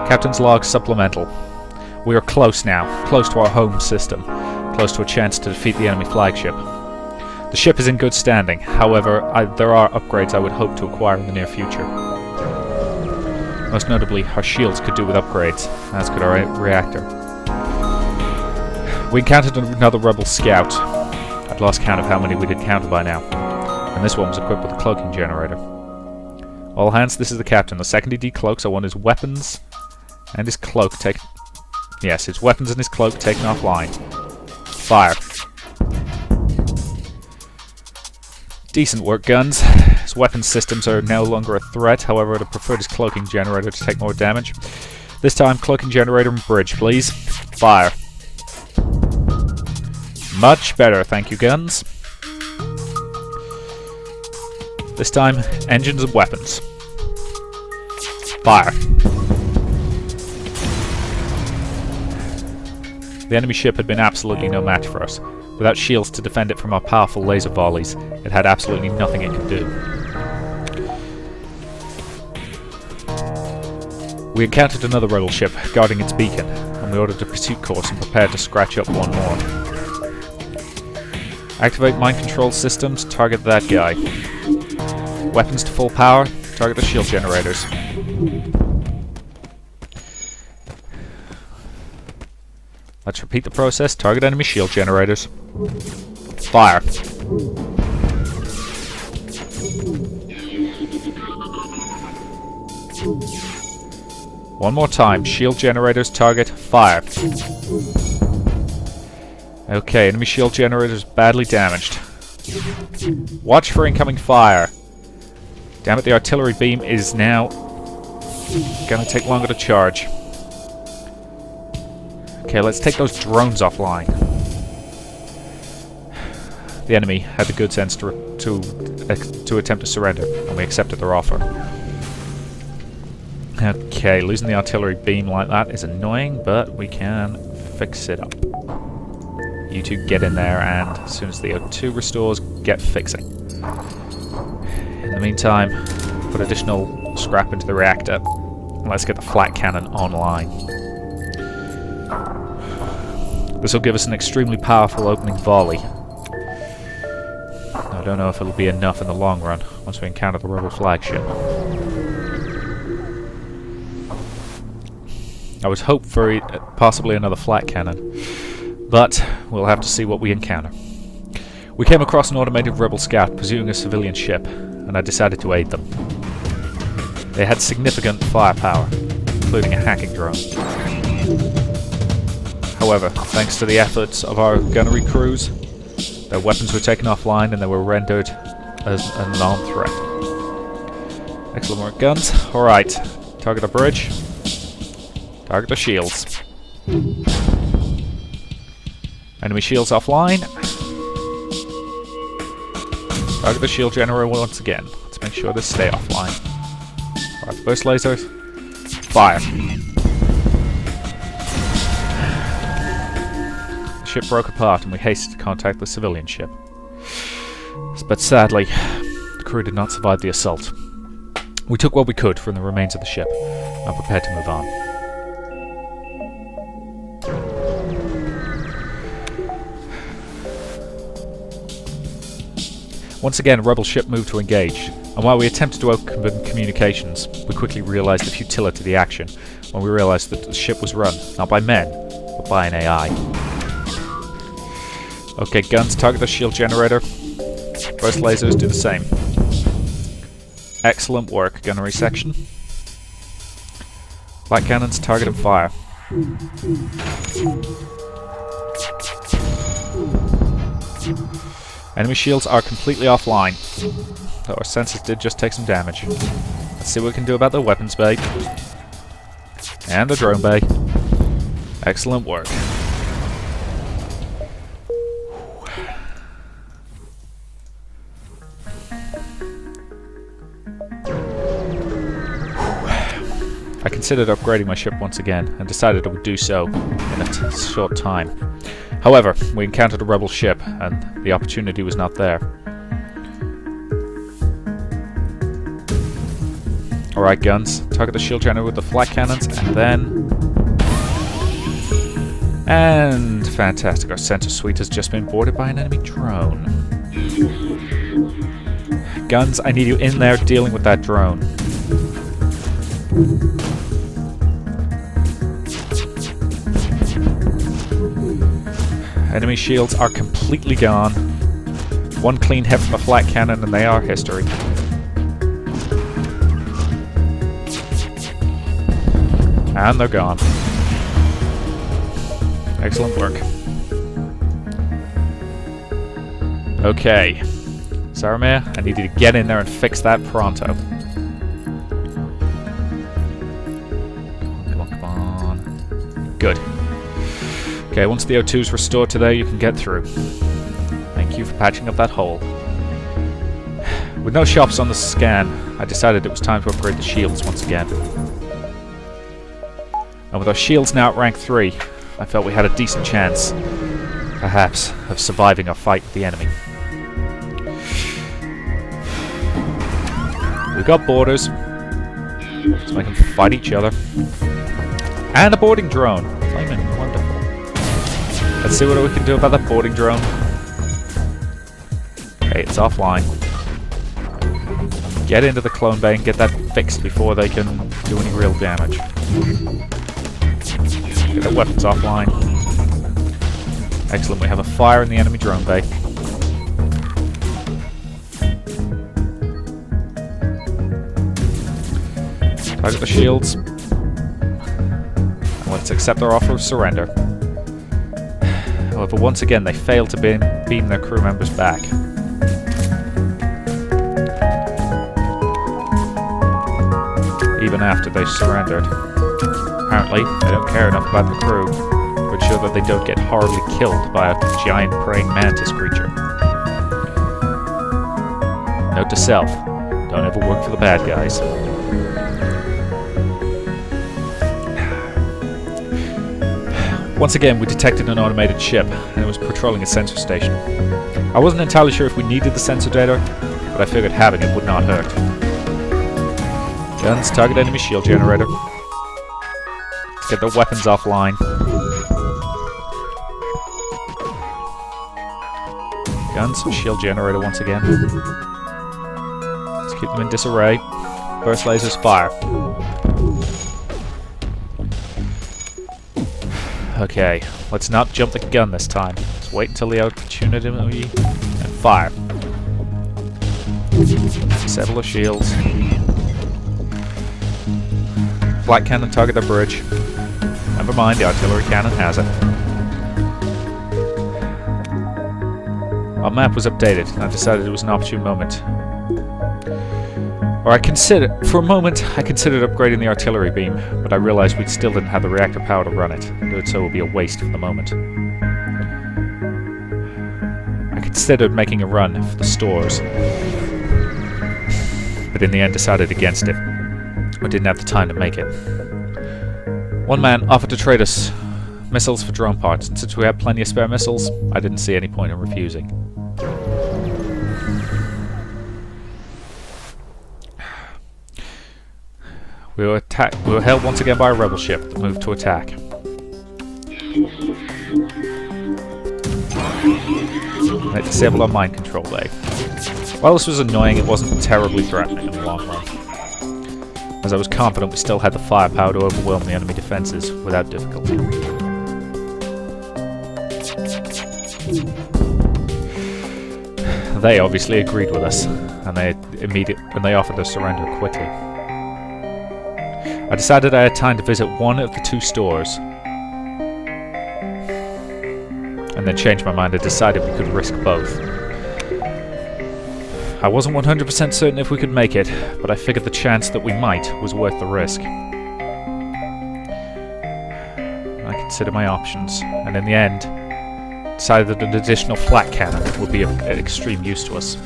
Captain's log supplemental. We are close now, close to our home system, close to a chance to defeat the enemy flagship. The ship is in good standing, however, there are upgrades I would hope to acquire in the near future. Most notably, our shields could do with upgrades, as could our reactor. We encountered another rebel scout. I'd lost count of how many we'd encountered by now, and this one was equipped with a cloaking generator. All hands, this is the captain. The second he decloaks, I want his weapons and his cloak taken... Yes, his weapons and his cloak taken offline. Fire. Decent work, guns. His weapons systems are no longer a threat, however I'd have preferred his cloaking generator to take more damage. This time, cloaking generator and bridge, please. Fire. Much better, thank you, guns. This time, engines and weapons. Fire. The enemy ship had been absolutely no match for us. Without shields to defend it from our powerful laser volleys, it had absolutely nothing it could do. We encountered another rebel ship guarding its beacon, and we ordered a pursuit course and prepared to scratch up one more. Activate mind control systems, target that guy. Weapons to full power, target the shield generators. Let's repeat the process, target enemy shield generators. Fire. One more time, shield generators, target, fire. Okay, enemy shield generators badly damaged. Watch for incoming fire. Damn it, the artillery beam is now gonna take longer to charge. Okay, let's take those drones offline. The enemy had the good sense to attempt to surrender, and we accepted their offer. Okay, losing the artillery beam like that is annoying, but we can fix it up. You two get in there, and as soon as the O2 restores, get fixing. In the meantime, put additional scrap into the reactor, and let's get the flat cannon online. This will give us an extremely powerful opening volley. I don't know if it'll be enough in the long run, once we encounter the rebel flagship. I was hoping for possibly another flat cannon, but we'll have to see what we encounter. We came across an automated rebel scout pursuing a civilian ship, and I decided to aid them. They had significant firepower, including a hacking drone. However, thanks to the efforts of our gunnery crews, their weapons were taken offline and they were rendered as a non-threat. Excellent work, guns. Alright, target the bridge. Target the shields. Enemy shields offline. Target the shield generator once again. Let's make sure they stay offline. Alright, burst lasers. Fire. The ship broke apart and we hasted to contact the civilian ship. But sadly, the crew did not survive the assault. We took what we could from the remains of the ship and prepared to move on. Once again, a rebel ship moved to engage, and while we attempted to open communications, we quickly realized the futility of the action when we realized that the ship was run, not by men, but by an AI. Okay, guns, target the shield generator. Burst lasers, do the same. Excellent work, gunnery section. Light cannons, target and fire. Enemy shields are completely offline, though our sensors did just take some damage. Let's see what we can do about the weapons bay. And the drone bay. Excellent work. I considered upgrading my ship once again, and decided I would do so in a short time. However, we encountered a rebel ship, and the opportunity was not there. Alright, guns. Target the shield generator with the flak cannons, and then... And fantastic, our center suite has just been boarded by an enemy drone. Guns, I need you in there dealing with that drone. Enemy shields are completely gone. One clean hit from the flak cannon and they are history. And they're gone. Excellent work. Okay. Saramir, I need you to get in there and fix that pronto. Come on, come on. Good. Okay, once the O2 is restored to there, you can get through. Thank you for patching up that hole. With no shops on the scan, I decided it was time to upgrade the shields once again. And with our shields now at rank 3, I felt we had a decent chance, perhaps, of surviving our fight with the enemy. We've got borders, so we can fight each other. And a boarding drone. Flaming wonderful. Let's see what we can do about that boarding drone. Okay, it's offline. Get into the clone bay and get that fixed before they can do any real damage. Get the weapons offline. Excellent, we have a fire in the enemy drone bay. Target the shields. And let's accept their offer of surrender. However, once again, they failed to beam their crew members back. Even after they surrendered. Apparently, they don't care enough about the crew to ensure that they don't get horribly killed by a giant praying mantis creature. Note to self, don't ever work for the bad guys. Once again, we detected an automated ship, and it was patrolling a sensor station. I wasn't entirely sure if we needed the sensor data, but I figured having it would not hurt. Guns, target enemy shield generator. Let's get their weapons offline. Guns, shield generator once again. Let's keep them in disarray. Burst lasers, fire. Okay, let's not jump the gun this time. Let's wait until the opportunity and fire. Disable the shields. Flak cannon target the bridge. Never mind, the artillery cannon has it. Our map was updated, and I decided it was an opportune moment. For a moment, I considered upgrading the artillery beam, but I realized we still didn't have the reactor power to run it, and so it would be a waste for the moment. I considered making a run for the stores, but in the end decided against it. I didn't have the time to make it. One man offered to trade us missiles for drone parts, and since we had plenty of spare missiles, I didn't see any point in refusing. We were held once again by a rebel ship that moved to attack. They disabled our mind control bay. While this was annoying, it wasn't terribly threatening in the long run, as I was confident we still had the firepower to overwhelm the enemy defenses without difficulty. They obviously agreed with us, and they offered to surrender quickly. I decided I had time to visit one of the two stores, and then changed my mind and decided we could risk both. I wasn't 100% certain if we could make it, but I figured the chance that we might was worth the risk. I considered my options, and in the end, decided that an additional flak cannon would be of extreme use to us.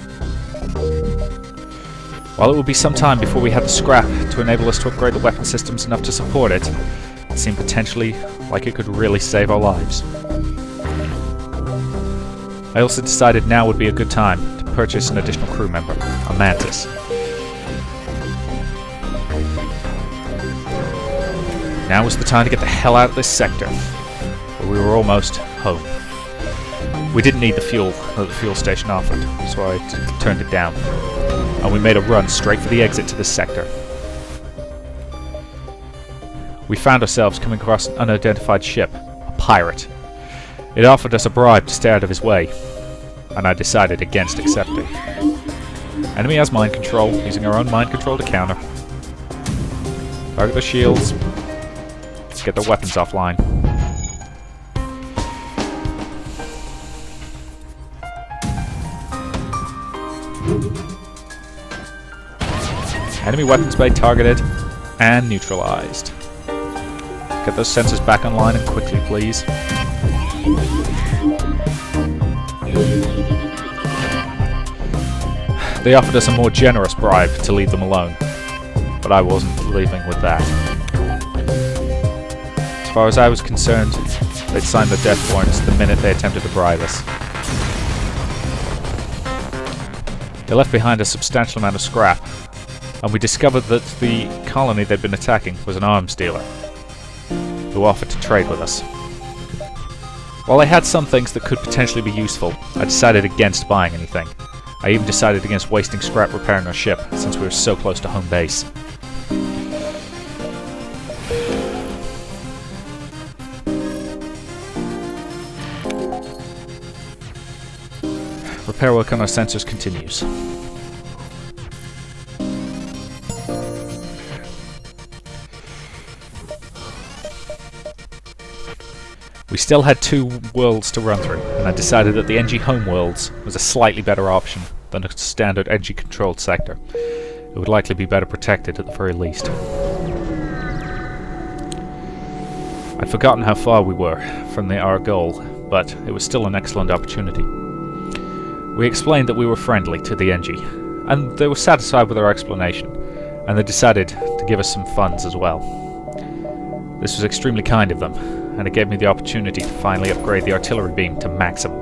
While it would be some time before we had the scrap to enable us to upgrade the weapon systems enough to support it, it seemed potentially like it could really save our lives. I also decided now would be a good time to purchase an additional crew member, a Mantis. Now was the time to get the hell out of this sector, where we were almost home. We didn't need the fuel that the fuel station offered, so I turned it down, and we made a run straight for the exit to this sector. We found ourselves coming across an unidentified ship, a pirate. It offered us a bribe to stay out of his way, and I decided against accepting. Enemy has mind control, using our own mind control to counter. Target the shields. Get their weapons offline. Enemy weapons bay targeted and neutralized. Get those sensors back online and quickly, please. They offered us a more generous bribe to leave them alone, but I wasn't leaving with that. As far as I was concerned, they'd signed the death warrants the minute they attempted to bribe us. They left behind a substantial amount of scrap, and we discovered that the colony they'd been attacking was an arms dealer, who offered to trade with us. While I had some things that could potentially be useful, I decided against buying anything. I even decided against wasting scrap repairing our ship, since we were so close to home base. Repair work on our sensors continues. We still had 2 worlds to run through, and I decided that the NG home worlds was a slightly better option than a standard NG controlled sector. It would likely be better protected at the very least. I'd forgotten how far we were from our goal, but it was still an excellent opportunity. We explained that we were friendly to the NG, and they were satisfied with our explanation, and they decided to give us some funds as well. This was extremely kind of them, and it gave me the opportunity to finally upgrade the artillery beam to maximum.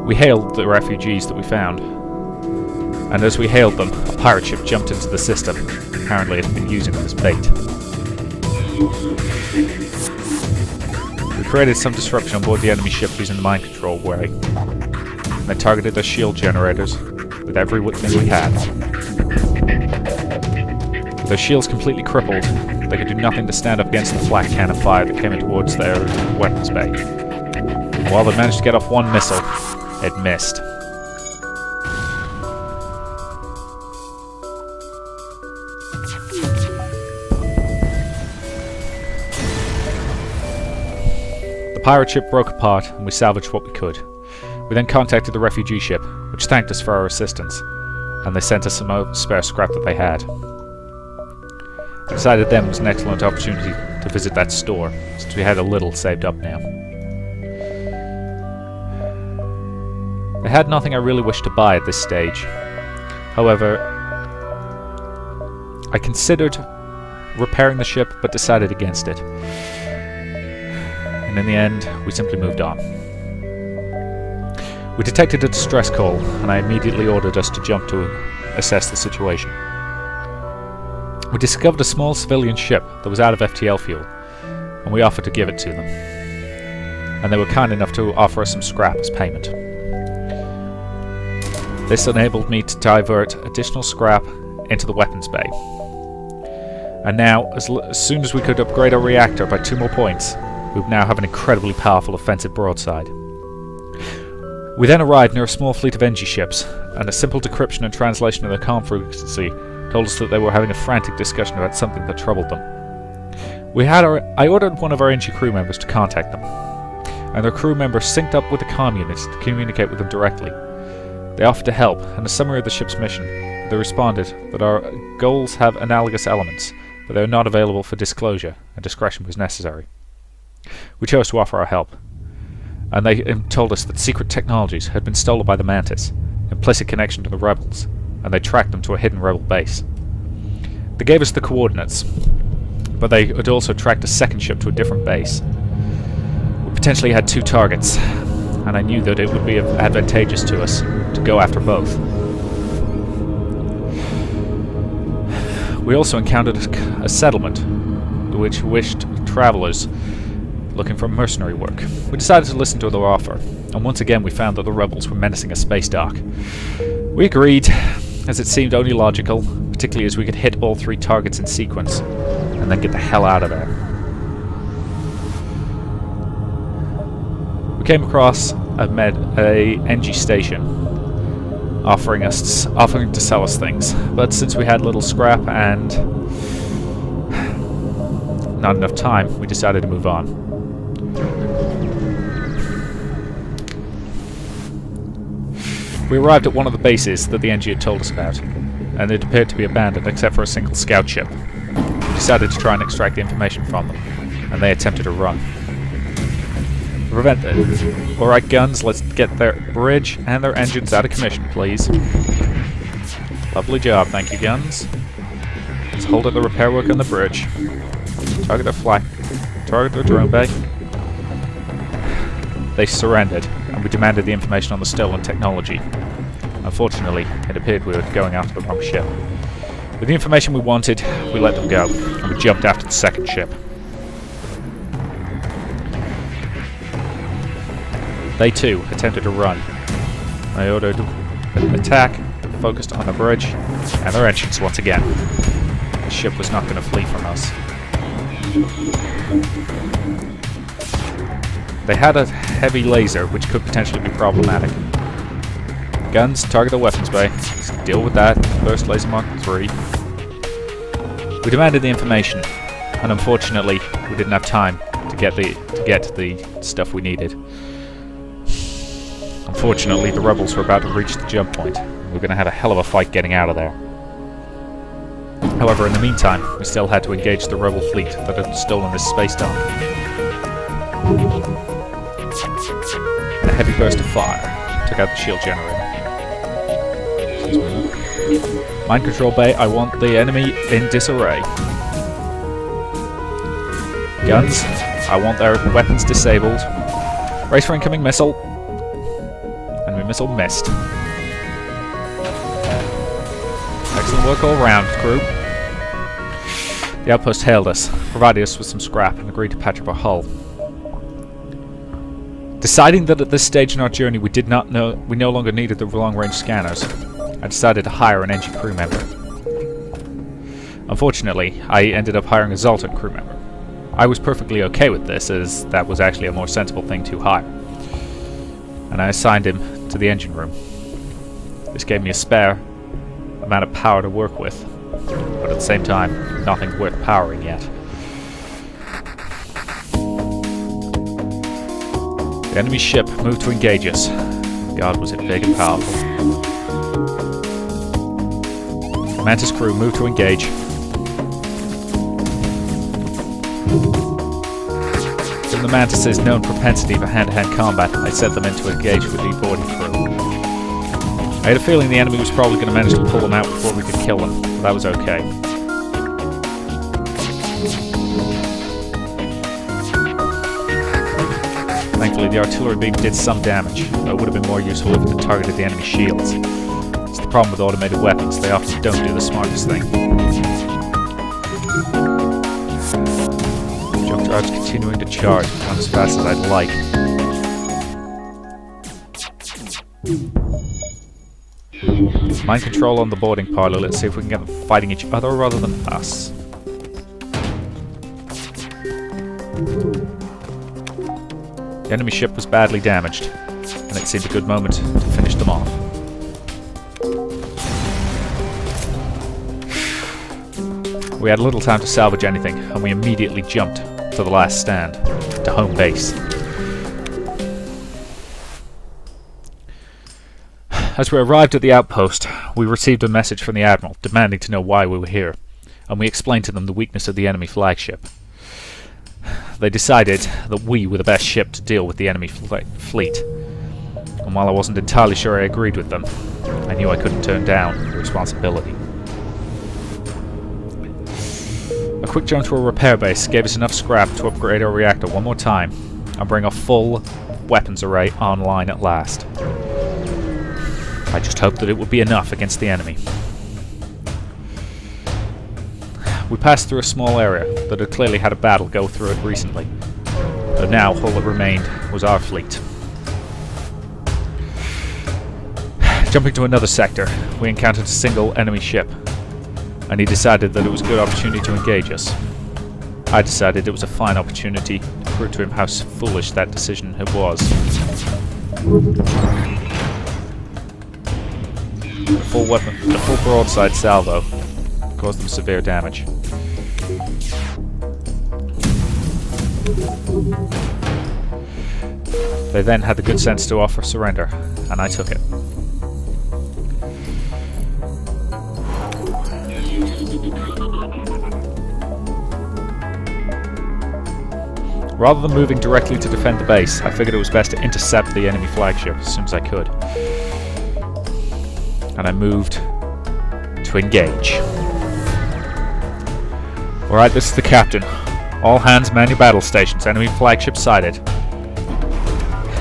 We hailed the refugees that we found, and as we hailed them, a pirate ship jumped into the system. Apparently it had been using them as bait. We created some disruption on board the enemy ship using the mind control way, and they targeted their shield generators with everything we had. With their shields completely crippled, they could do nothing to stand up against the flak cannon fire that came in towards their weapons bay. And while they managed to get off one missile, it missed. The pirate ship broke apart and we salvaged what we could. We then contacted the refugee ship, which thanked us for our assistance, and they sent us some spare scrap that they had. I decided then was an excellent opportunity to visit that store, since we had a little saved up now. I had nothing I really wished to buy at this stage. However, I considered repairing the ship, but decided against it. And in the end, we simply moved on. We detected a distress call, and I immediately ordered us to jump to assess the situation. We discovered a small civilian ship that was out of FTL fuel, and we offered to give it to them. And they were kind enough to offer us some scrap as payment. This enabled me to divert additional scrap into the weapons bay. And now, as soon as we could upgrade our reactor by 2 more points, we would now have an incredibly powerful offensive broadside. We then arrived near a small fleet of NG ships, and a simple decryption and translation of their comm frequency told us that they were having a frantic discussion about something that troubled them. I ordered one of our NG crew members to contact them, and their crew member synced up with the comm units to communicate with them directly. They offered to help, and a summary of the ship's mission. They responded that our goals have analogous elements, but they are not available for disclosure, and discretion was necessary. We chose to offer our help, and they told us that secret technologies had been stolen by the Mantis, implicit connection to the rebels, and they tracked them to a hidden rebel base. They gave us the coordinates, but they had also tracked a second ship to a different base. We potentially had 2 targets, and I knew that it would be advantageous to us to go after both. We also encountered a settlement which wished travelers looking for mercenary work. We decided to listen to their offer, and once again we found that the rebels were menacing a space dock. We agreed, as it seemed only logical, particularly as we could hit all 3 targets in sequence, and then get the hell out of there. We came across a NG station offering to sell us things, but since we had little scrap and not enough time, we decided to move on. We arrived at one of the bases that the NG had told us about, and it appeared to be abandoned except for a single scout ship. We decided to try and extract the information from them, and they attempted to run. Prevent it. Alright, guns, let's get their bridge and their engines out of commission, please. Lovely job, thank you, guns. Let's hold up the repair work on the bridge. Target their drone bay. They surrendered, and we demanded the information on the stolen technology. Unfortunately, it appeared we were going after the wrong ship. With the information we wanted, we let them go, and we jumped after the second ship. They too attempted to run. I ordered an attack focused on the bridge and their engines once again. The ship was not going to flee from us. They had a heavy laser, which could potentially be problematic. Guns, target the weapons bay. Let's deal with that. Burst laser Mark 3. We demanded the information, and unfortunately, we didn't have time to get the stuff we needed. Unfortunately, the rebels were about to reach the jump point. We were going to have a hell of a fight getting out of there. However, in the meantime, we still had to engage the rebel fleet that had stolen this space dock. And a heavy burst of fire took out the shield generator. Mind control bay, I want the enemy in disarray. Guns, I want their weapons disabled. Race for incoming missile. Enemy missile missed. Excellent work all round, crew. The outpost hailed us, provided us with some scrap, and agreed to patch up our hull. Deciding that at this stage in our journey we no longer needed the long-range scanners, I decided to hire an NG crew member. Unfortunately, I ended up hiring a Zoltan crew member. I was perfectly okay with this, as that was actually a more sensible thing to hire. And I assigned him to the engine room. This gave me a spare amount of power to work with, but at the same time, nothing worth powering yet. The enemy ship moved to engage us. God, was it big and powerful. The Mantis crew moved to engage. Given the Mantis' known propensity for hand-to-hand combat, I sent them in to engage with the boarding crew. I had a feeling the enemy was probably going to manage to pull them out before we could kill them, but that was okay. Thankfully, the artillery beam did some damage, though it would have been more useful if it had targeted the enemy shields. It's the problem with automated weapons, they often don't do the smartest thing. Jump drive's continuing to charge, not as fast as I'd like. Mind control on the boarding parlor, let's see if we can get them fighting each other rather than us. The enemy ship was badly damaged, and it seemed a good moment to finish them off. We had little time to salvage anything, and we immediately jumped to the last stand, to home base. As we arrived at the outpost, we received a message from the Admiral demanding to know why we were here, and we explained to them the weakness of the enemy flagship. They decided that we were the best ship to deal with the enemy fleet, and while I wasn't entirely sure I agreed with them, I knew I couldn't turn down the responsibility. A quick jump to a repair base gave us enough scrap to upgrade our reactor one more time and bring a full weapons array online at last. I just hoped that it would be enough against the enemy. We passed through a small area that had clearly had a battle go through it recently, but now all that remained was our fleet. Jumping to another sector, we encountered a single enemy ship, and he decided that it was a good opportunity to engage us. I decided it was a fine opportunity to prove to him how foolish that decision it was. The full broadside salvo caused them severe damage. They then had the good sense to offer surrender, and I took it. Rather than moving directly to defend the base, I figured it was best to intercept the enemy flagship as soon as I could. And I moved to engage. Alright, this is the captain. All hands man your battle stations. Enemy flagship sighted.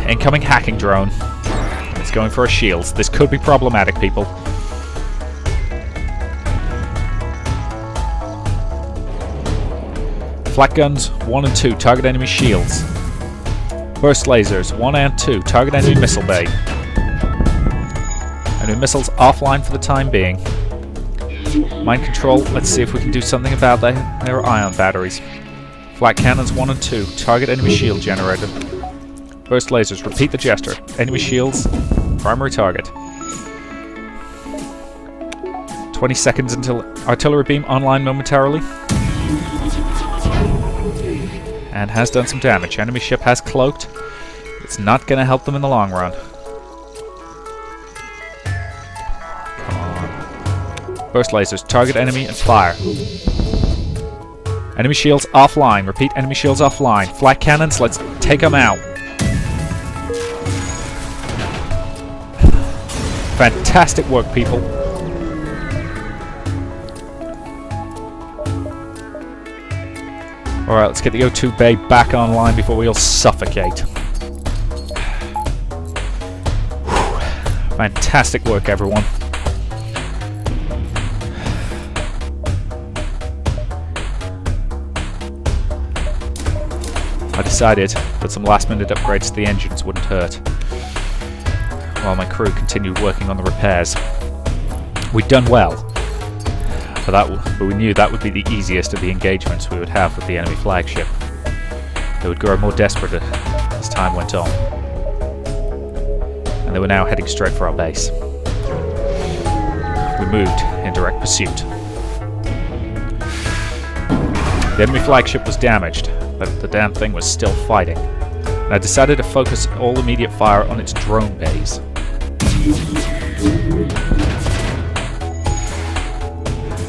Incoming hacking drone. It's going for our shields. This could be problematic, people. Flak guns 1 and 2 target enemy shields. Burst lasers 1 and 2 target enemy missile bay. Enemy missiles offline for the time being. Mind control, let's see if we can do something about their ion batteries. Flak cannons 1 and 2 target enemy shield generator. Burst lasers, repeat the gesture. Enemy shields, primary target. 20 seconds until artillery beam online momentarily. And has done some damage. Enemy ship has cloaked. It's not going to help them in the long run. Come on. Burst lasers, target enemy and fire. Enemy shields offline. Repeat, enemy shields offline. Flak cannons, let's take them out. Fantastic work, people. Alright, let's get the O2 bay back online before we all suffocate. Fantastic work, everyone. I decided that some last-minute upgrades to the engines wouldn't hurt, while my crew continued working on the repairs. We'd done well. But we knew that would be the easiest of the engagements we would have with the enemy flagship. They would grow more desperate as time went on. And they were now heading straight for our base. We moved in direct pursuit. The enemy flagship was damaged, but the damn thing was still fighting. And I decided to focus all immediate fire on its drone bays.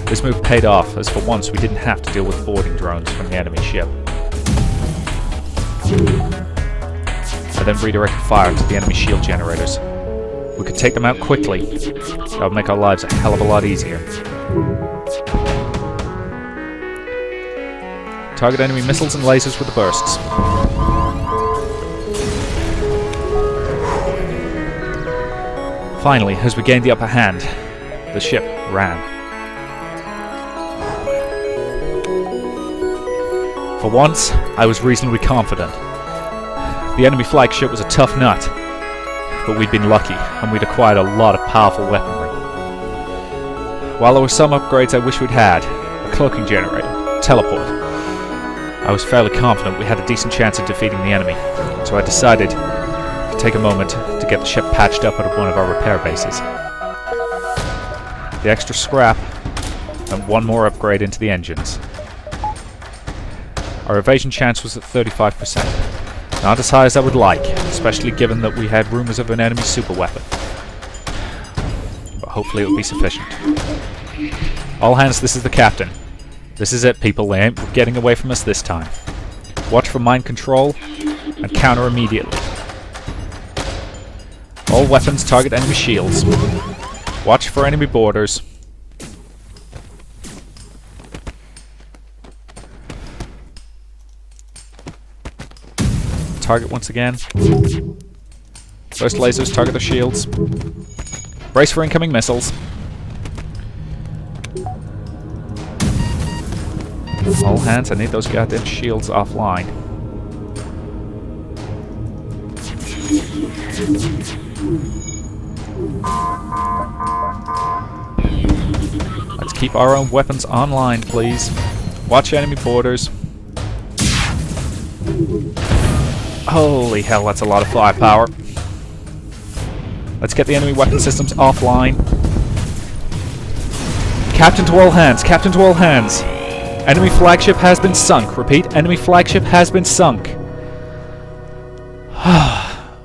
This move paid off, as for once we didn't have to deal with boarding drones from the enemy ship. I then redirected fire to the enemy shield generators. We could take them out quickly. That would make our lives a hell of a lot easier. Target enemy missiles and lasers with the bursts. Finally, as we gained the upper hand, the ship ran. For once, I was reasonably confident. The enemy flagship was a tough nut, but we'd been lucky, and we'd acquired a lot of powerful weaponry. While there were some upgrades I wish we'd had, a cloaking generator, teleport, I was fairly confident we had a decent chance of defeating the enemy, so I decided to take a moment to get the ship patched up at one of our repair bases. The extra scrap, and one more upgrade into the engines. Our evasion chance was at 35%. Not as high as I would like, especially given that we had rumours of an enemy superweapon. But hopefully it will be sufficient. All hands, this is the captain. This is it, people. They ain't getting away from us this time. Watch for mind control and counter immediately. All weapons target enemy shields. Watch for enemy boarders. target once again. Burst lasers, target the shields. Brace for incoming missiles. All hands, I need those goddamn shields offline. Let's keep our own weapons online, please. Watch enemy borders. Holy hell, that's a lot of firepower. Let's get the enemy weapon systems offline. Captain to all hands, captain to all hands. Enemy flagship has been sunk. Repeat, enemy flagship has been sunk.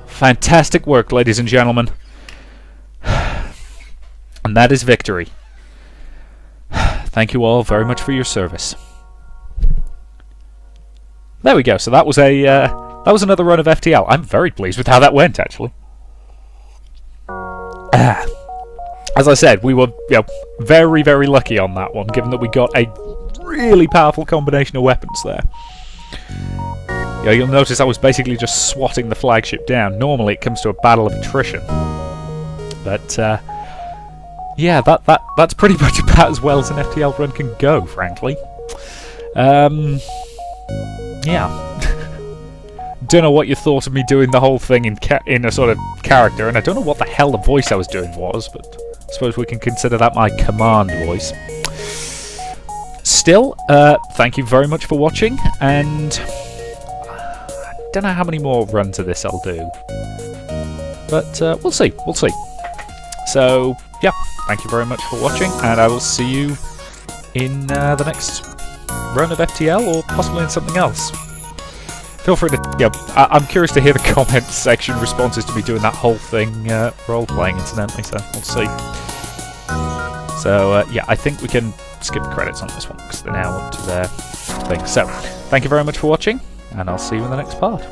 Fantastic work, ladies and gentlemen. And that is victory. Thank you all very much for your service. There we go. So that was another run of FTL. I'm very pleased with how that went, actually. As I said, we were very, very lucky on that one, given that we got a really powerful combination of weapons there. You'll notice I was basically just swatting the flagship down. Normally it comes to a battle of attrition. But, yeah, that's pretty much about as well as an FTL run can go, frankly. Yeah. Don't know what you thought of me doing the whole thing in a sort of character, and I don't know what the hell the voice I was doing was, but I suppose we can consider that my command voice. Still, thank you very much for watching, and I don't know how many more runs of this I'll do, but we'll see. So, yeah, thank you very much for watching, and I will see you in the next run of FTL, or possibly in something else. Feel free to, I'm curious to hear the comment section responses to me doing that whole thing role-playing, incidentally, so we'll see. So, yeah, I think we can skip the credits on this one, because they're now up to their thing. So, thank you very much for watching, and I'll see you in the next part.